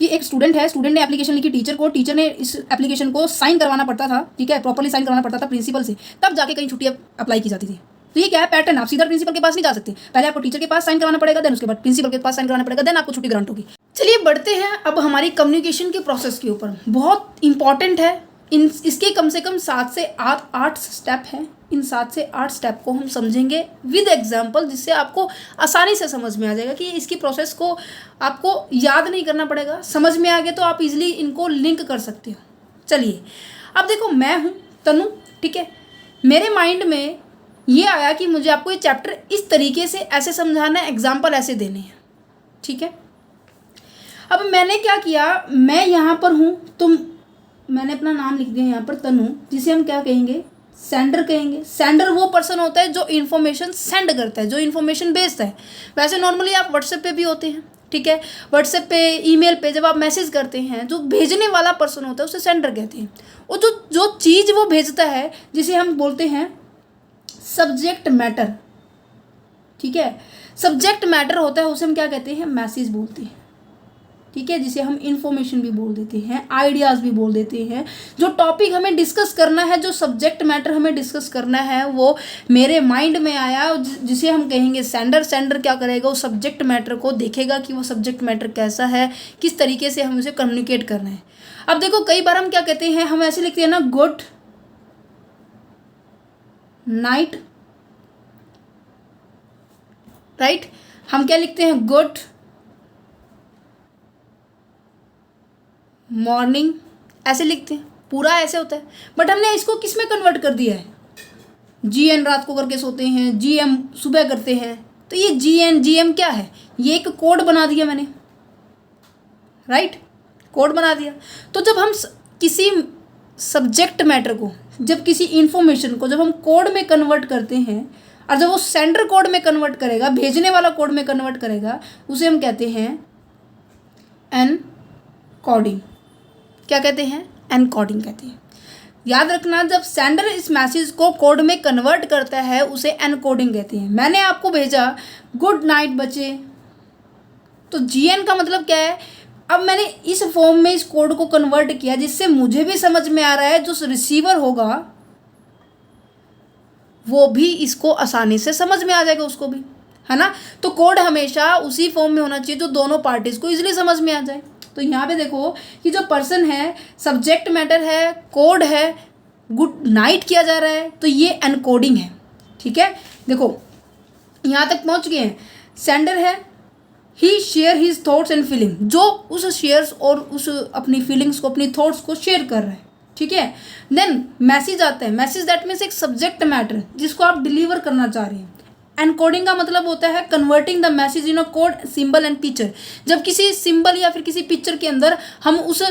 कि एक स्टूडेंट है, स्टूडेंट ने एप्लीकेशन लिखी टीचर को, टीचर ने इस एप्लीकेशन को साइन करवाना पड़ता था, ठीक है, प्रॉपर्ली साइन करवाना पड़ता था प्रिंसिपल से, तब जाके कहीं छुट्टी अप्लाई की जाती थी। तो ये क्या है, पैटर्न। आप सीधा प्रिंसिपल के पास नहीं जा सकते, पहले आपको टीचर के पास साइन करवाना पड़ेगा, देन उसके बाद प्रिंसिपल के पास साइन करवाना पड़ेगा, देन आपको छुट्टी ग्रांट होगी। चलिए बढ़ते हैं अब हमारी कम्युनिकेशन के प्रोसेस के ऊपर। बहुत इंपॉर्टेंट है, इसके कम से कम 7 से 8 स्टेप हैं। इन 7 से 8 स्टेप को हम समझेंगे विद एग्जाम्पल, जिससे आपको आसानी से समझ में आ जाएगा कि इसकी प्रोसेस को आपको याद नहीं करना पड़ेगा, समझ में आ गया तो आप इजीली इनको लिंक कर सकते हो। चलिए अब देखो, मैं हूँ तनु, ठीक है, मेरे माइंड में ये आया कि मुझे आपको ये चैप्टर इस तरीके से ऐसे समझाना है, एग्जाम्पल ऐसे देने हैं, ठीक है। अब मैंने क्या किया, मैं यहाँ पर हूँ, मैंने अपना नाम लिख दिया यहाँ पर तनु, जिसे हम क्या कहेंगे, सेंडर कहेंगे। सेंडर वो पर्सन होता है जो इन्फॉर्मेशन सेंड करता है, जो इन्फॉर्मेशन भेजता है। वैसे नॉर्मली आप व्हाट्सएप पे भी होते हैं, ठीक है, व्हाट्सएप पे, ईमेल पे जब आप मैसेज करते हैं, जो भेजने वाला पर्सन होता है उसे सेंडर कहते हैं। और जो चीज़ वो भेजता है, जिसे हम बोलते हैं सब्जेक्ट मैटर, ठीक है, सब्जेक्ट मैटर होता है, उसे हम क्या कहते हैं, मैसेज बोलते हैं, ठीक है, जिसे हम इंफॉर्मेशन भी बोल देते हैं, आइडियाज़ भी बोल देते हैं। जो टॉपिक हमें डिस्कस करना है, जो सब्जेक्ट मैटर हमें डिस्कस करना है, वो मेरे माइंड में आया, जिसे हम कहेंगे सेंडर। सेंडर क्या करेगा, वो सब्जेक्ट मैटर को देखेगा कि वो सब्जेक्ट मैटर कैसा है, किस तरीके से हम उसे कम्युनिकेट करना है। अब देखो, कई बार हम क्या कहते हैं, हम ऐसे लिखते हैं ना, गुड नाइट, राइट, हम क्या लिखते हैं, गुड मॉर्निंग, ऐसे लिखते हैं, पूरा ऐसे होता है। बट हमने इसको किस में कन्वर्ट कर दिया है, GN रात को करके सोते हैं, GM सुबह करते हैं। तो ये GM क्या है, ये एक कोड बना दिया मैंने, राइट, कोड बना दिया। तो जब हम किसी सब्जेक्ट मैटर को, जब किसी इंफॉर्मेशन को जब हम कोड में कन्वर्ट करते हैं, और जब वो सेंडर कोड में कन्वर्ट करेगा, भेजने वाला कोड में कन्वर्ट करेगा, उसे हम कहते हैं एनकोडिंग। क्या कहते हैं, एनकोडिंग कहते हैं। याद रखना, जब सेंडर इस मैसेज को कोड में कन्वर्ट करता है, उसे एनकोडिंग कहते हैं। मैंने आपको भेजा गुड नाइट बच्चे, तो GN का मतलब क्या है, अब मैंने इस फॉर्म में इस कोड को कन्वर्ट किया, जिससे मुझे भी समझ में आ रहा है, जो रिसीवर होगा वो भी इसको आसानी से समझ में आ जाएगा, उसको भी, है ना। तो कोड हमेशा उसी फॉर्म में होना चाहिए जो दोनों पार्टीज को इजीली समझ में आ जाए। तो यहाँ पे देखो कि जो पर्सन है, सब्जेक्ट मैटर है, कोड है, गुड नाइट किया जा रहा है, तो ये एनकोडिंग है, ठीक है। देखो यहाँ तक पहुँच गए हैं। सेंडर है, he share his thoughts and feeling, जो उस शेयर्स और उस अपनी फीलिंग्स को, अपनी थॉट्स को शेयर कर रहा है, ठीक है। देन मैसेज आता है, मैसेज दैट मीन्स एक सब्जेक्ट मैटर जिसको आप डिलीवर करना चाह रहे हैं। एनकोडिंग का मतलब होता है converting the message in a code, symbol and picture. जब किसी सिंबल या फिर किसी पिक्चर के अंदर हम उस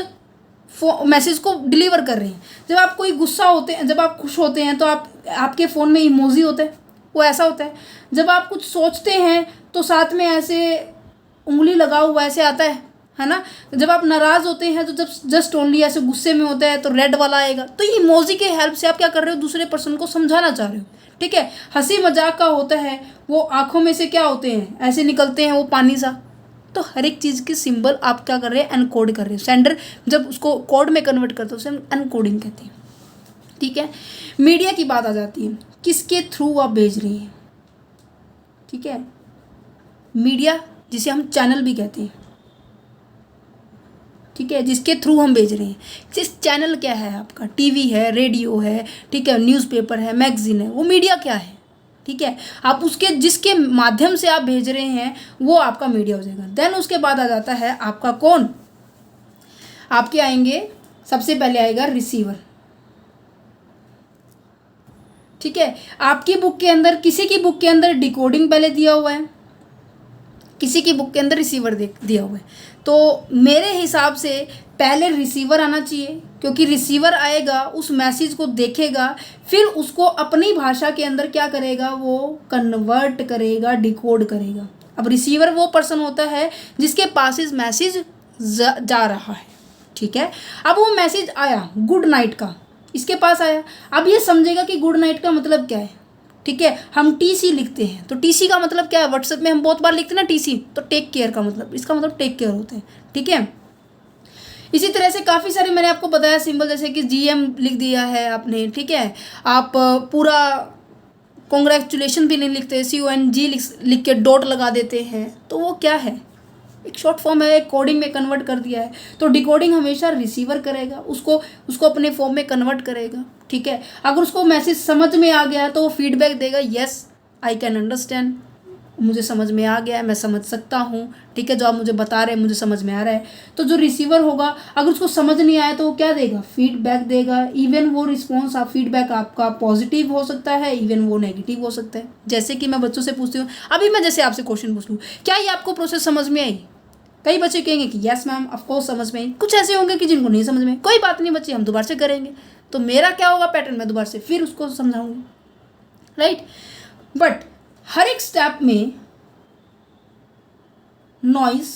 मैसेज को डिलीवर कर रहे हैं। जब आप कोई गुस्सा होते हैं, जब आप खुश होते हैं, तो आपके फ़ोन में इमोजी होता है, वो ऐसा होता है। जब आप कुछ सोचते हैं तो साथ में ऐसे उंगली लगा हुआ ऐसे आता है ना। जब आप नाराज़ होते हैं तो जब जस्ट ओनली ऐसे गुस्से में होता है तो रेड वाला आएगा। तो ये इमोजी के हेल्प से आप क्या कर रहे हो, दूसरे पर्सन को समझाना चाह रहे हो, ठीक है। हंसी मजाक का होता है, वो आंखों में से क्या होते हैं, ऐसे निकलते हैं वो पानी सा। तो हर एक चीज़ की सिंबल आप क्या कर रहे हैं, एनकोड कर रहे हो। सेंडर जब उसको कोड में कन्वर्ट करते हैं उसे हम एनकोडिंग कहते हैं, ठीक है। मीडिया की बात आ जाती है, किसके थ्रू आप भेज रही हैं, ठीक है। मीडिया जिसे हम चैनल भी कहते हैं, ठीक है, जिसके थ्रू हम भेज रहे हैं। जिस चैनल क्या है आपका, टीवी है, रेडियो है, ठीक है, न्यूज़पेपर है, मैगजीन है, वो मीडिया क्या है, ठीक है। आप उसके जिसके माध्यम से आप भेज रहे हैं वो आपका मीडिया हो जाएगा। देन उसके बाद आ जाता है आपका कौन, आपके आएंगे, सबसे पहले आएगा रिसीवर, ठीक है। आपकी बुक के अंदर, किसी की बुक के अंदर डिकोडिंग पहले दिया हुआ है, किसी की बुक के अंदर रिसीवर दिया हुआ है। तो मेरे हिसाब से पहले रिसीवर आना चाहिए, क्योंकि रिसीवर आएगा, उस मैसेज को देखेगा, फिर उसको अपनी भाषा के अंदर क्या करेगा, वो कन्वर्ट करेगा, डिकोड करेगा। अब रिसीवर वो पर्सन होता है जिसके पास इस मैसेज जा रहा है, ठीक है। अब वो मैसेज आया गुड नाइट का, इसके पास आया, अब ये समझेगा कि गुड नाइट का मतलब क्या है, ठीक है। हम TC लिखते हैं, तो TC का मतलब क्या है, व्हाट्सएप में हम बहुत बार लिखते हैं ना TC, तो टेक केयर का मतलब, इसका मतलब टेक केयर होता है, ठीक है। इसी तरह से काफ़ी सारे मैंने आपको बताया सिंबल, जैसे कि GM लिख दिया है आपने, ठीक है। आप पूरा कॉन्ग्रेचुलेशन भी नहीं लिखते, CONG लिख के डॉट लगा देते हैं, तो वो क्या है, एक शॉर्ट फॉर्म है, कोडिंग में कन्वर्ट कर दिया है। तो डिकोडिंग हमेशा रिसीवर करेगा, उसको उसको अपने फॉर्म में कन्वर्ट करेगा, ठीक है। अगर उसको मैसेज समझ में आ गया तो वो फीडबैक देगा, यस आई कैन अंडरस्टैंड, मुझे समझ में आ गया है, मैं समझ सकता हूँ, ठीक है, जो आप मुझे बता रहे हैं मुझे समझ में आ रहा है। तो जो रिसीवर होगा, अगर उसको समझ नहीं आया तो वो क्या देगा, फीडबैक देगा। इवन वो रिस्पॉन्स, आप फीडबैक आपका पॉजिटिव हो सकता है, इवन वो नेगेटिव हो सकता है। जैसे कि मैं बच्चों से पूछती हूँ, अभी मैं जैसे आपसे क्वेश्चन पूछ लूँ, क्या ये आपको प्रोसेस समझ में आई? कई बच्चे कहेंगे कि यस मैम ऑफकोर्स समझ में आई, कुछ ऐसे होंगे कि जिनको नहीं समझ में, कोई बात नहीं बच्चे, हम दोबारा से करेंगे। तो मेरा क्या होगा पैटर्न, मैं दोबारा से फिर उसको समझाऊंगी, राइट। बट हर एक स्टेप में noise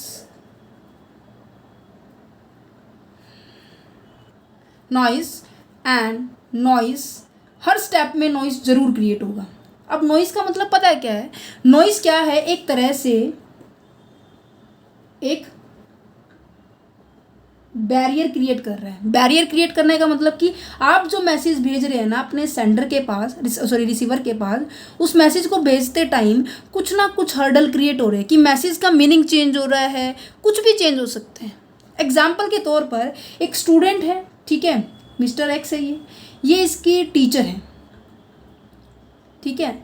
and noise, her step में नॉइस जरूर क्रिएट होगा। अब नॉइस का मतलब पता है क्या है? नॉइस क्या है, एक तरह से एक बैरियर क्रिएट कर रहा है। बैरियर क्रिएट करने का मतलब कि आप जो मैसेज भेज रहे हैं ना अपने सेंडर के पास, रिसीवर के पास, उस मैसेज को भेजते टाइम कुछ ना कुछ हर्डल क्रिएट हो रहे हैं कि मैसेज का मीनिंग चेंज हो रहा है, कुछ भी चेंज हो सकते हैं। एग्जाम्पल के तौर पर एक स्टूडेंट है, ठीक है, मिस्टर एक्स है, ये इसकी टीचर है, ठीक है।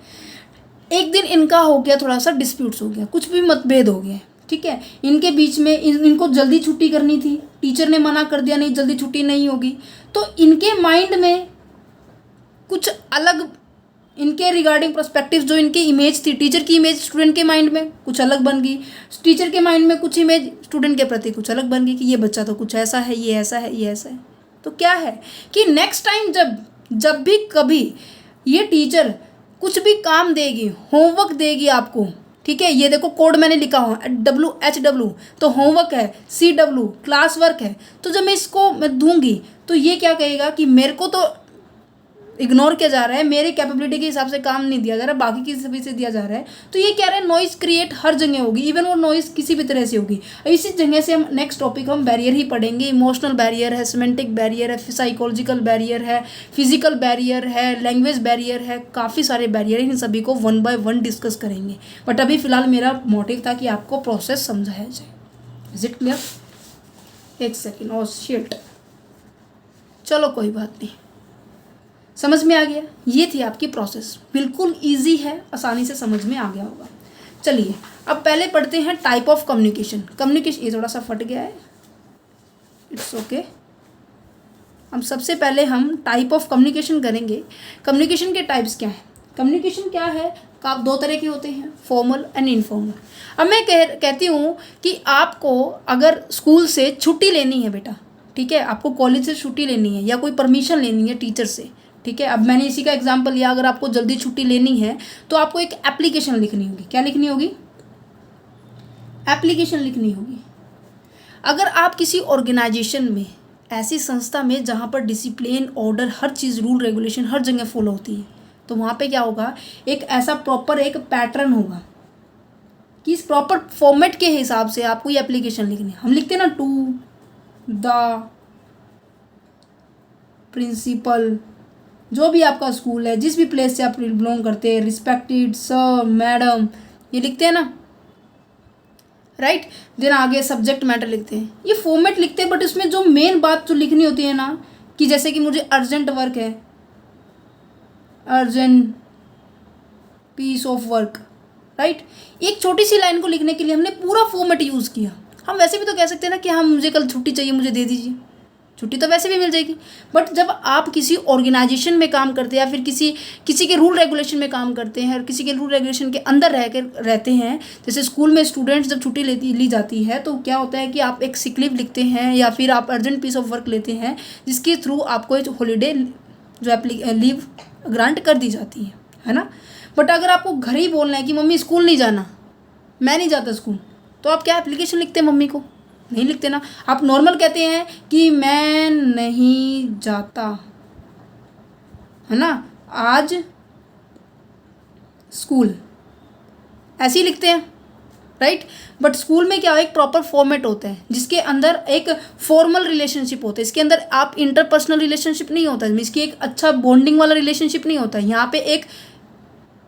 एक दिन इनका हो गया थोड़ा सा डिस्प्यूट्स हो गया, कुछ भी मतभेद हो गया, ठीक है। इनके बीच में इनको जल्दी छुट्टी करनी थी, टीचर ने मना कर दिया, नहीं जल्दी छुट्टी नहीं होगी। तो इनके माइंड में कुछ अलग, इनके रिगार्डिंग पर्सपेक्टिव, जो इनकी इमेज थी, टीचर की इमेज स्टूडेंट के माइंड में कुछ अलग बन गई, टीचर के माइंड में कुछ इमेज स्टूडेंट के प्रति कुछ अलग बन गई कि ये बच्चा तो कुछ ऐसा है, ये ऐसा है, ये ऐसा है। तो क्या है कि नेक्स्ट टाइम जब भी कभी ये टीचर कुछ भी काम देगी, होमवर्क देगी आपको, ठीक है, ये देखो कोड मैंने लिखा हुआ WHW, तो होमवर्क है, CW क्लास वर्क है। तो जब मैं दूंगी तो ये क्या कहेगा कि मेरे को तो इग्नोर किया जा रहा है, मेरी कैपेबिलिटी के हिसाब से काम नहीं दिया जा रहा, बाकी की सभी से दिया जा रहा है। तो ये कह रहे हैं नॉइस क्रिएट हर जगह होगी, इवन वो नॉइस किसी भी तरह से होगी। इसी जगह से हम नेक्स्ट टॉपिक हम बैरियर ही पढ़ेंगे। इमोशनल बैरियर है, सिमेंटिक बैरियर है, साइकोलॉजिकल बैरियर है, फिजिकल बैरियर है, लैंग्वेज बैरियर है, काफ़ी सारे बैरियर हैं। इन सभी को 1 by 1 डिस्कस करेंगे। बट अभी फ़िलहाल मेरा मोटिव था कि आपको प्रोसेस समझाया जाए। Is it clear? एक सेकेंड, और शिट, चलो कोई बात नहीं, समझ में आ गया। ये थी आपकी प्रोसेस, बिल्कुल इजी है, आसानी से समझ में आ गया होगा। चलिए अब पहले पढ़ते हैं टाइप ऑफ कम्युनिकेशन। ये थोड़ा सा फट गया है, इट्स ओके। अब सबसे पहले हम टाइप ऑफ कम्युनिकेशन करेंगे। कम्युनिकेशन के टाइप्स क्या हैं? कम्युनिकेशन क्या है, दो तरह के होते हैं, फॉर्मल एंड इनफॉर्मल। अब मैं कहती हूँ कि आपको अगर स्कूल से छुट्टी लेनी है बेटा, ठीक है, आपको कॉलेज से छुट्टी लेनी है या कोई परमिशन लेनी है टीचर से, ठीक है। अब मैंने इसी का एग्जांपल लिया, अगर आपको जल्दी छुट्टी लेनी है तो आपको एक एप्लीकेशन लिखनी होगी। क्या लिखनी होगी? एप्लीकेशन लिखनी होगी। अगर आप किसी ऑर्गेनाइजेशन में, ऐसी संस्था में जहाँ पर डिसिप्लिन, ऑर्डर, हर चीज़, रूल रेगुलेशन हर जगह फॉलो होती है, तो वहाँ पे क्या होगा, एक ऐसा प्रॉपर एक पैटर्न होगा कि इस प्रॉपर फॉर्मेट के हिसाब से आपको ये एप्लीकेशन लिखनी है। हम लिखते हैं ना, टू द प्रिंसिपल, जो भी आपका स्कूल है, जिस भी प्लेस से आप बिलोंग करते हैं, रिस्पेक्टेड सर, मैडम, ये लिखते हैं ना, राइट। देन आगे सब्जेक्ट मैटर लिखते हैं, ये फॉर्मेट लिखते हैं। बट इसमें जो मेन बात जो लिखनी होती है ना, कि जैसे कि मुझे अर्जेंट वर्क है, urgent piece of work, right. एक छोटी सी लाइन को लिखने के लिए हमने पूरा फॉर्मेट यूज़ किया। हम वैसे भी तो कह सकते हैं ना कि हाँ मुझे कल छुट्टी चाहिए, मुझे दे दीजिए, छुट्टी तो वैसे भी मिल जाएगी। बट जब आप किसी ऑर्गेनाइजेशन में काम करते हैं या फिर किसी के रूल रेगुलेशन में काम करते हैं और किसी के रूल रेगुलेशन के अंदर रहते हैं, जैसे स्कूल में स्टूडेंट्स जब छुट्टी ली जाती है तो क्या होता है कि आप एक सिक लीव लिखते हैं या फिर आप अर्जेंट पीस ऑफ वर्क लेते हैं, जिसके थ्रू आपको एक हॉलीडे जो लीव ग्रांट कर दी जाती है ना। बट अगर आपको घर ही बोलना है कि मम्मी स्कूल नहीं जाना, मैं नहीं जाता स्कूल, तो आप क्या एप्लीकेशन लिखते हैं? मम्मी को नहीं लिखते ना। आप नॉर्मल कहते हैं कि मैं नहीं जाता, है ना, आज स्कूल, ऐसे ही लिखते हैं। राइट। बट स्कूल में क्या है, एक प्रॉपर फॉर्मेट होता है जिसके अंदर एक फॉर्मल रिलेशनशिप होता है। इसके अंदर आप इंटरपर्सनल रिलेशनशिप नहीं होता है, इसकी एक अच्छा बॉन्डिंग वाला रिलेशनशिप नहीं होता है। यहाँ पे एक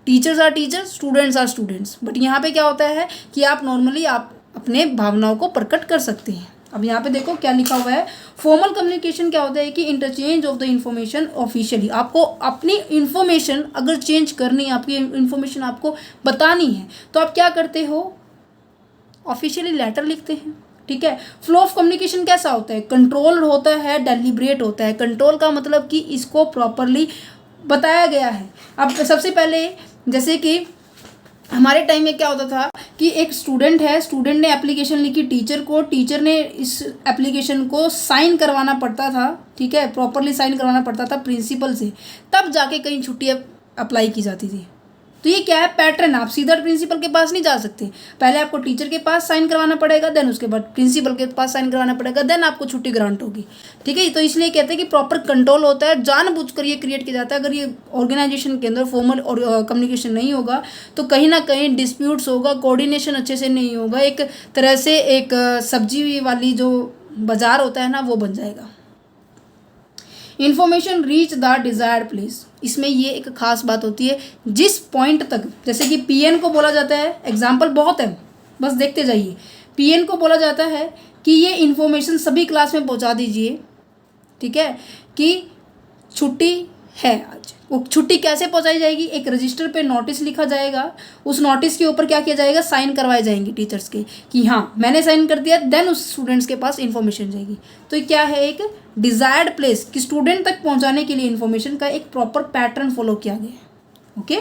teachers are teachers, students are students. But यहाँ पे क्या होता है कि आप नॉर्मली आप अपने भावनाओं को प्रकट कर सकते हैं। अब यहाँ पे देखो क्या लिखा हुआ है, फॉर्मल कम्युनिकेशन क्या होता है कि interchange of the information officially. आपको अपनी इंफॉर्मेशन अगर चेंज करनी है, आपकी इंफॉर्मेशन आपको बतानी है, तो आप क्या करते हो, ऑफिशियली लेटर लिखते हैं। ठीक है। फ्लो ऑफ कम्युनिकेशन कैसा होता है, कंट्रोल होता है, डेलिब्रेट होता है। कंट्रोल का मतलब कि इसको प्रॉपरली बताया गया है। अब सबसे पहले जैसे कि हमारे टाइम में क्या होता था कि एक स्टूडेंट है, स्टूडेंट ने एप्लीकेशन लिखी टीचर को, टीचर ने इस एप्लीकेशन को साइन करवाना पड़ता था। ठीक है, प्रॉपरली साइन करवाना पड़ता था प्रिंसिपल से, तब जाके कहीं छुट्टियाँ अप्लाई की जाती थी। तो ये क्या है, पैटर्न। आप सीधा प्रिंसिपल के पास नहीं जा सकते, पहले आपको टीचर के पास साइन करवाना पड़ेगा, देन उसके बाद प्रिंसिपल के पास साइन करवाना पड़ेगा, देन आपको छुट्टी ग्रांट होगी। ठीक है। तो इसलिए कहते हैं कि प्रॉपर कंट्रोल होता है, जानबूझकर ये क्रिएट किया जाता है। अगर ये ऑर्गेनाइजेशन के अंदर फॉर्मल और कम्युनिकेशन नहीं होगा तो कहीं ना कहीं डिस्प्यूट्स होगा, कोऑर्डिनेशन अच्छे से नहीं होगा, एक तरह से एक सब्जी वाली जो बाजार होता है ना, वो बन जाएगा। Information reach the desired place, इसमें ये एक खास बात होती है, जिस पॉइंट तक, जैसे कि पीएन को बोला जाता है, एग्जाम्पल बहुत है, बस देखते जाइए। पीएन को बोला जाता है कि ये इन्फॉर्मेशन सभी क्लास में पहुंचा दीजिए। ठीक है, कि छुट्टी है आज। वो छुट्टी कैसे पहुंचाई जाएगी, एक रजिस्टर पे नोटिस लिखा जाएगा, उस नोटिस के ऊपर क्या किया जाएगा, साइन करवाए जाएंगे टीचर्स के कि हाँ मैंने साइन कर दिया, देन उस स्टूडेंट्स के पास इन्फॉर्मेशन जाएगी। तो ये क्या है, एक डिजायर्ड प्लेस कि स्टूडेंट तक पहुंचाने के लिए इन्फॉर्मेशन का एक प्रॉपर पैटर्न फॉलो किया गया है। Okay,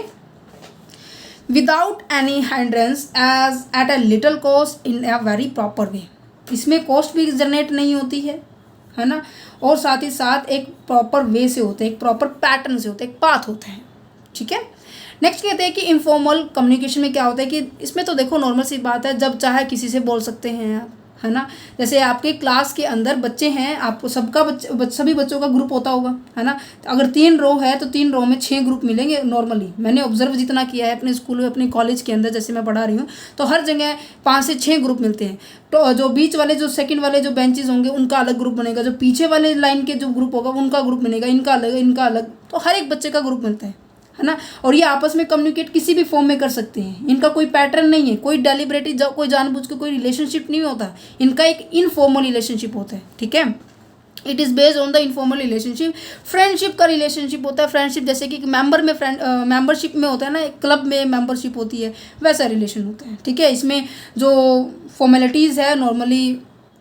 without any hindrance as at a little cost in a very proper way, इसमें कॉस्ट भी जनरेट नहीं होती है ना, और साथ ही साथ एक प्रॉपर वे से होता है, एक प्रॉपर पैटर्न से होता है, एक पाथ होता है। ठीक है। नेक्स्ट कहते हैं कि इनफॉर्मल कम्युनिकेशन में क्या होता है कि इसमें तो देखो नॉर्मल सी बात है, जब चाहे किसी से बोल सकते हैं आप, है ना। जैसे आपके क्लास के अंदर बच्चे हैं, आपको सबका सभी बच्चों का ग्रुप होता होगा, है ना। तो अगर 3 रो है तो 3 रो में 6 ग्रुप मिलेंगे नॉर्मली। मैंने ऑब्जर्व जितना किया है अपने स्कूल में, अपने कॉलेज के अंदर, जैसे मैं पढ़ा रही हूँ, तो हर जगह 5 से 6 ग्रुप मिलते हैं। तो जो बीच वाले, जो सेकंड वाले जो बेंचेस होंगे उनका अलग ग्रुप बनेगा, जो पीछे वाले लाइन के जो ग्रुप होगा उनका ग्रुप बनेगा, इनका अलग, इनका अलग, तो हर एक बच्चे का ग्रुप मिलता है ना। और ये आपस में कम्युनिकेट किसी भी फॉर्म में कर सकते हैं, इनका कोई पैटर्न नहीं है, कोई डेलिबरेटली कोई जानबूझ के कोई रिलेशनशिप नहीं होता, इनका एक इनफॉर्मल रिलेशनशिप होता है। ठीक है, it is based on the informal relationship. Friendship का रिलेशनशिप होता है, फ्रेंडशिप जैसे कि मेंबर में मेंबरशिप में होता है ना, एक क्लब में मेंबरशिप होती है, वैसा रिलेशन होता है। ठीक है, इसमें जो फॉर्मेलिटीज़ है नॉर्मली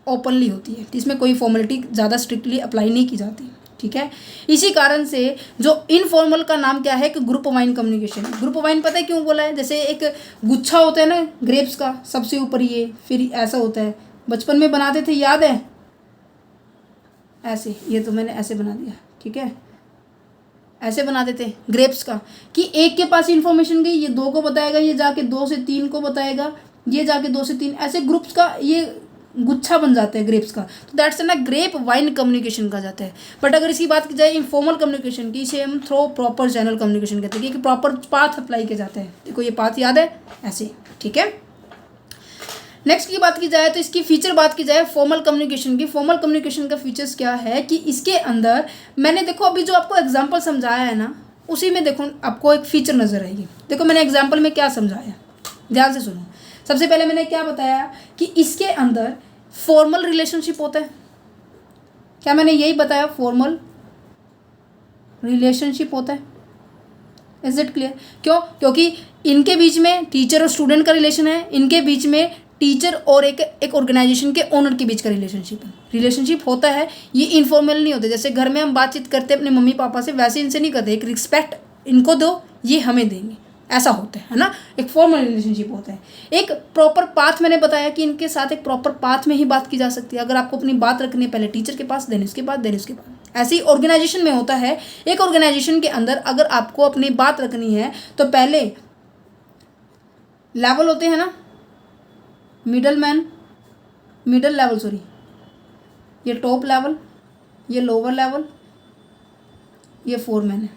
ओपनली होती है, इसमें कोई फॉर्मेलिटी ज़्यादा स्ट्रिक्टली अप्लाई नहीं की जाती। ठीक है, इसी कारण से जो इनफॉर्मल का नाम क्या है कि group vine communication. Group wine पता है क्यों बोला है, जैसे एक गुच्छा होता है ना ग्रेप्स का, सबसे ऊपर ये, फिर ऐसा होता है, बचपन में बनाते थे, याद है, ऐसे, ये तो मैंने ऐसे बना दिया। ठीक है, ऐसे बनाते थे ग्रेप्स का, कि एक के पास इन्फॉर्मेशन गई, ये 2 को बताएगा, ये जाके 2 से 3 को बताएगा, ये जाके 2 से 3, ऐसे ग्रुप्स का ये गुच्छा बन जाता है ग्रेप्स का। तो दैट्स ना ग्रेप वाइन कम्युनिकेशन कहा जाता है। बट अगर इसकी बात की जाए इनफॉर्मल कम्युनिकेशन की, इसे हम थ्रो प्रॉपर चैनल कम्युनिकेशन कहते हैं, कि प्रॉपर पाथ अप्लाई किया जाता है। देखो ये पाथ याद है, ऐसे। ठीक है, नेक्स्ट की बात की जाए तो इसकी फीचर बात की जाए फॉर्मल कम्युनिकेशन की। फॉर्मल कम्युनिकेशन का फीचर्स क्या है कि इसके अंदर मैंने देखो अभी जो आपको एग्जांपल समझाया है ना, उसी में देखो आपको एक फीचर नजर आएगी। देखो मैंने एग्जांपल में क्या समझाया, ध्यान से सुनो। सबसे पहले मैंने क्या बताया कि इसके अंदर फॉर्मल रिलेशनशिप होता है। क्या मैंने यही बताया, फॉर्मल रिलेशनशिप होता है। Is it clear? क्यों? क्योंकि इनके बीच में टीचर और स्टूडेंट का रिलेशन है, इनके बीच में टीचर और एक ऑर्गेनाइजेशन के ओनर के बीच का रिलेशनशिप होता है। ये इनफॉर्मल नहीं होता, जैसे घर में हम बातचीत करते हैं अपने मम्मी पापा से, वैसे इनसे नहीं करते। एक रिस्पेक्ट इनको दो, ये हमें देंगे, ऐसा होता है ना। एक फॉर्मल रिलेशनशिप होता है। एक प्रॉपर पाथ मैंने बताया कि इनके साथ एक प्रॉपर पाथ में ही बात की जा सकती है। अगर आपको अपनी बात रखनी है पहले टीचर के पास, देन इसके बाद, देन इसके बाद, ऐसे ही ऑर्गेनाइजेशन में होता है। एक ऑर्गेनाइजेशन के अंदर अगर आपको अपनी बात रखनी है तो पहले लेवल होते हैं ना, मिडल लेवल, सॉरी, ये टॉप लेवल, ये लोअर लेवल, ये फोरमैन है।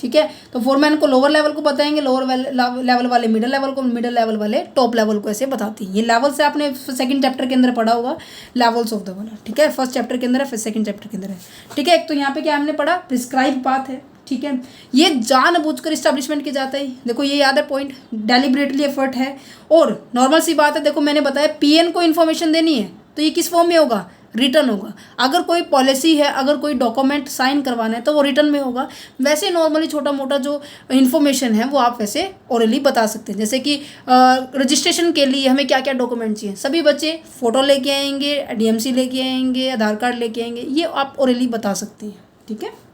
ठीक है। तो फोरमैन को लोअर लेवल को बताएंगे, लोअर लेवल वाले मिडिल लेवल को, मिडिल लेवल वाले टॉप लेवल को, ऐसे बताती हैं। ये लेवल से आपने सेकंड चैप्टर के अंदर पढ़ा होगा, लेवल्स ऑफ द वाला, ठीक है। फर्स्ट चैप्टर के अंदर है, फिर सेकंड चैप्टर के अंदर है, ठीक है। तो यहाँ पे क्या हमने पढ़ा, प्रिस्क्राइब पाथ है, ठीक है। ये जानबूझकर इस्टेब्लिशमेंट किया जाता है, देखो ये याद है पॉइंट, डेलिबरेटली एफर्ट है। और नॉर्मल सी बात है, देखो मैंने बताया पीएन को इन्फॉर्मेशन देनी है तो ये किस फॉर्म में होगा, रिटर्न होगा। अगर कोई पॉलिसी है, अगर कोई डॉक्यूमेंट साइन करवाना है तो वो रिटर्न में होगा। वैसे नॉर्मली छोटा मोटा जो इन्फॉर्मेशन है वो आप वैसे ओरली बता सकते हैं। जैसे कि रजिस्ट्रेशन के लिए हमें क्या क्या डॉक्यूमेंट चाहिए, सभी बच्चे फ़ोटो लेके आएंगे, डीएमसी लेके आएंगे, आधार कार्ड लेके आएंगे, ये आप ओरली बता सकते हैं, ठीक है।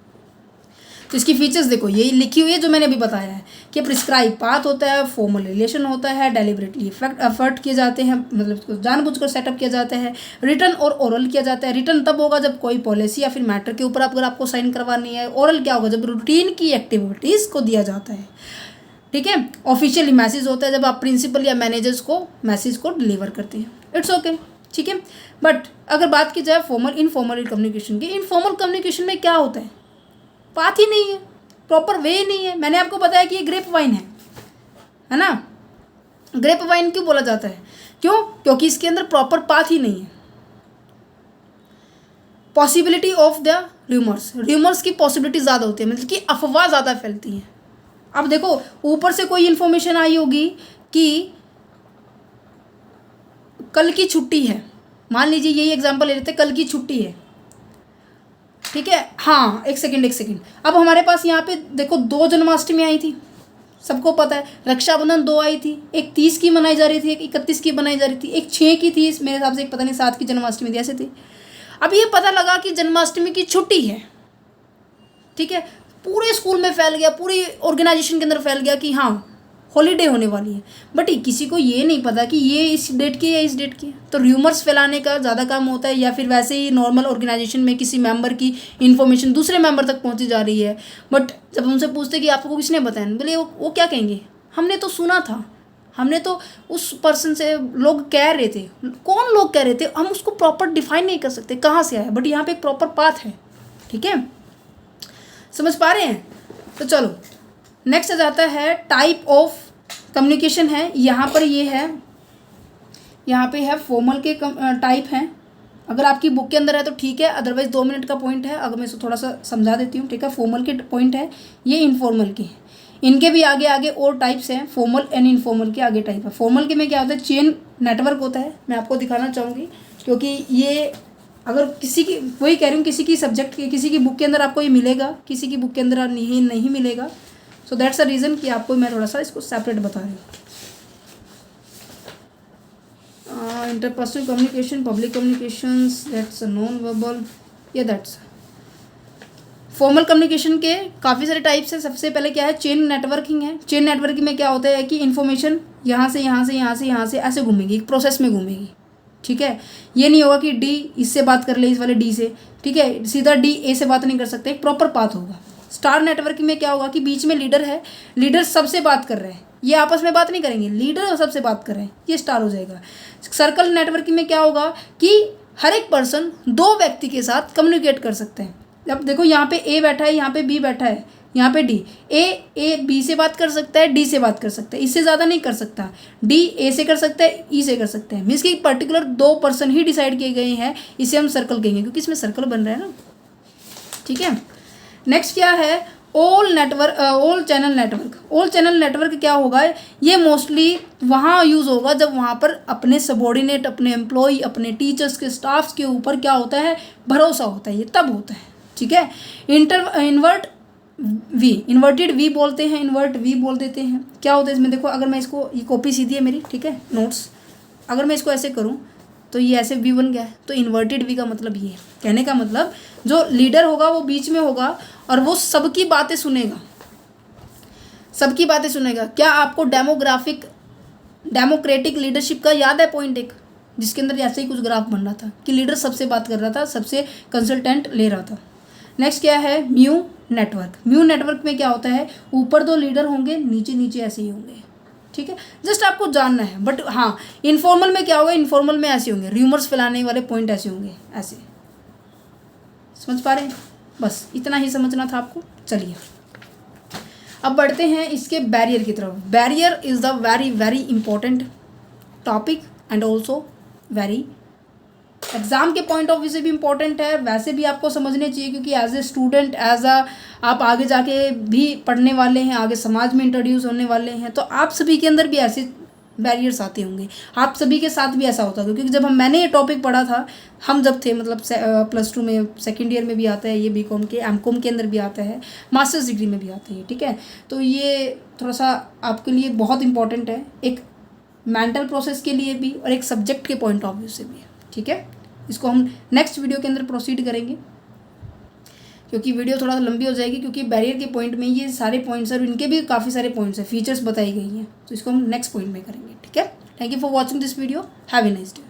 तो इसकी फीचर्स देखो, यही लिखी हुई है जो मैंने अभी बताया है कि प्रिस्क्राइब पाथ होता है, फॉर्मल रिलेशन होता है, डेलिबरेटली एफर्ट किए जाते हैं, मतलब उसको जानबूझकर सेटअप किया जाता है, रिटर्न और ओरल किया जाता है। रिटर्न तब होगा जब कोई पॉलिसी या फिर मैटर के ऊपर अगर आपको साइन करवानी है। ओरल क्या होगा, जब रूटीन की एक्टिविटीज़ को दिया जाता है, ठीक है। ऑफिशियली मैसेज होता है जब आप प्रिंसिपल या मैनेजर्स को मैसेज को डिलीवर करते हैं, इट्स ओके, ठीक है। बट अगर बात की जाए फॉर्मल इनफॉर्मल कम्युनिकेशन की, इनफॉर्मल कम्युनिकेशन में क्या होता है, पाथ ही नहीं है, प्रॉपर वे नहीं है। मैंने आपको बताया कि ये ग्रेप वाइन है ना। ग्रेप वाइन क्यों बोला जाता है, क्यों, क्योंकि इसके अंदर प्रॉपर पाथ ही नहीं है। पॉसिबिलिटी ऑफ द र्यूमर्स की पॉसिबिलिटी ज़्यादा होती है, मतलब कि अफवाह ज़्यादा फैलती है। अब देखो ऊपर से कोई इन्फॉर्मेशन आई होगी कि कल की छुट्टी है, मान लीजिए यही एग्जांपल ले लेते, कल की छुट्टी है, ठीक है। हाँ एक सेकंड, अब हमारे पास यहाँ पे देखो 2 जन्माष्टमी आई थी, सबको पता है। रक्षाबंधन 2 आई थी, एक 30 की मनाई जा रही थी, एक 31 की मनाई जा रही थी, एक 6 की थी, मेरे हिसाब से एक पता नहीं 7 की जन्माष्टमी थी, ऐसे थी। अब ये पता लगा कि जन्माष्टमी की छुट्टी है, ठीक है। पूरे स्कूल में फैल गया, पूरी ऑर्गेनाइजेशन के अंदर फैल गया कि हाँ हॉलीडे होने वाली है, बट किसी को ये नहीं पता कि ये इस डेट की है, इस डेट की है। तो र्यूमर्स फैलाने का ज़्यादा काम होता है, या फिर वैसे ही नॉर्मल ऑर्गेनाइजेशन में किसी मेंबर की इन्फॉर्मेशन दूसरे मेंबर तक पहुंची जा रही है, बट जब उनसे पूछते कि आपको किसने बताया, बोले वो क्या कहेंगे, हमने तो सुना था, हमने तो उस पर्सन से लोग कह रहे थे। कौन लोग कह रहे थे, हम उसको प्रॉपर डिफाइन नहीं कर सकते कहाँ से आया, बट यहाँ पर एक प्रॉपर पाथ है, ठीक है। समझ पा रहे हैं। तो चलो नेक्स्ट आ जाता है टाइप ऑफ कम्युनिकेशन है। यहाँ पर ये है, यहाँ पे है फॉर्मल के टाइप हैं। अगर आपकी बुक के अंदर है तो ठीक है, अदरवाइज 2 मिनट का पॉइंट है, अगर मैं इसको थोड़ा सा समझा देती हूँ, ठीक है। फॉर्मल के पॉइंट है, ये इनफॉर्मल के, इनके भी आगे आगे और टाइप्स हैं। फॉर्मल एंड इनफॉर्मल के आगे टाइप है। फॉर्मल के में क्या होता है, चेन नेटवर्क होता है। मैं आपको दिखाना चाहूँगी, क्योंकि ये अगर किसी की, वही कह रही हूँ, किसी की सब्जेक्ट की, किसी की बुक के अंदर आपको ये मिलेगा, किसी की बुक के अंदर नहीं मिलेगा। सो दैट्स अ रीज़न कि आपको मैं थोड़ा सा इसको सेपरेट बता रही हूँ। Interpersonal communication, public communications, that's a non verbal, ये दैट्स फॉर्मल कम्युनिकेशन के काफ़ी सारे टाइप्स हैं। सबसे पहले क्या है, चेन नेटवर्किंग है। चेन नेटवर्किंग में क्या होता है कि इन्फॉर्मेशन यहाँ से यहाँ से यहाँ से यहाँ से ऐसे घूमेगी, एक प्रोसेस में घूमेगी, ठीक है। ये नहीं होगा कि डी इससे बात कर ले, इस वाले डी से, ठीक है, सीधा डी ए से बात नहीं कर सकते, एक प्रॉपर पाथ होगा। स्टार नेटवर्किंग में क्या होगा कि बीच में लीडर है, लीडर सबसे बात कर रहे हैं, ये आपस में बात नहीं करेंगे, लीडर सबसे बात कर रहे हैं, ये स्टार हो जाएगा। सर्कल नेटवर्किंग में क्या होगा कि हर एक पर्सन 2 व्यक्ति के साथ कम्युनिकेट कर सकते हैं। अब देखो यहाँ पे ए बैठा है, यहाँ पे बी बैठा है, यहाँ पे डी, ए बी से बात कर सकता है, डी से बात कर सकता है, इससे ज़्यादा नहीं कर सकता। डी ए से कर सकता है, ई से कर सकते हैं। मीन्स कि पर्टिकुलर 2 पर्सन ही डिसाइड किए गए हैं, इसे हम सर्कल कहेंगे क्योंकि इसमें सर्कल बन रहा है ना, ठीक है। नेक्स्ट क्या है, all channel network. All channel network क्या होगा, ये मोस्टली वहाँ यूज़ होगा जब वहाँ पर अपने सबॉर्डिनेट, अपने एम्प्लॉय, अपने टीचर्स के स्टाफ्स के ऊपर क्या होता है, भरोसा होता है, ये तब होता है, ठीक है। इन्वर्टेड वी बोलते हैं, इन्वर्ट वी बोल देते हैं। क्या होता है इसमें, देखो अगर मैं इसको, ये कॉपी सीधी है मेरी, ठीक है, नोट्स, अगर मैं इसको ऐसे करूँ तो ये ऐसे वी बन गया है। तो इन्वर्टेड वी का मतलब ये है, कहने का मतलब जो लीडर होगा वो बीच में होगा और वो सबकी बातें सुनेगा, सबकी बातें सुनेगा। क्या आपको डेमोक्रेटिक लीडरशिप का याद है पॉइंट एक, जिसके अंदर ऐसे ही कुछ ग्राफ बन रहा था कि लीडर सबसे बात कर रहा था, सबसे कंसल्टेंट ले रहा था। नेक्स्ट क्या है, म्यू नेटवर्क। म्यू नेटवर्क में क्या होता है, ऊपर 2 लीडर होंगे, नीचे नीचे ऐसे ही होंगे, ठीक है। जस्ट आपको जानना है। बट हाँ, इनफॉर्मल में क्या होगा, इनफॉर्मल में ऐसे होंगे, र्यूमर्स फैलाने वाले पॉइंट ऐसे होंगे, ऐसे। समझ पा रहे हैं, बस इतना ही समझना था आपको। चलिए अब बढ़ते हैं इसके बैरियर की तरफ। Barrier is the very very important topic and also very exam के पॉइंट ऑफ व्यू से भी इम्पोर्टेंट है, वैसे भी आपको समझने चाहिए, क्योंकि एज ए स्टूडेंट आप आगे जाके भी पढ़ने वाले हैं, आगे समाज में इंट्रोड्यूस होने वाले हैं, तो आप सभी के अंदर भी ऐसे बैरियर्स आते होंगे, आप सभी के साथ भी ऐसा होता होगा। क्योंकि जब मैंने ये टॉपिक पढ़ा था, हम जब थे मतलब +2 में सेकेंड ईयर में भी आता है ये, बीकॉम के एमकॉम के अंदर भी आता है, मास्टर्स डिग्री में भी आता है, ठीक है। तो ये थोड़ा सा आपके लिए बहुत इंपॉर्टेंट है, एक मेंटल प्रोसेस के लिए भी और एक सब्जेक्ट के पॉइंट ऑफ व्यू से भी, ठीक है। इसको हम नेक्स्ट वीडियो के अंदर प्रोसीड करेंगे, क्योंकि वीडियो थोड़ा सा लंबी हो जाएगी, क्योंकि बैरियर के पॉइंट में ये सारे पॉइंट्स हैं और इनके भी काफ़ी सारे पॉइंट्स हैं, फीचर्स बताई गई हैं, तो इसको हम नेक्स्ट पॉइंट में करेंगे, ठीक है। Thank you for watching this video, have a nice day.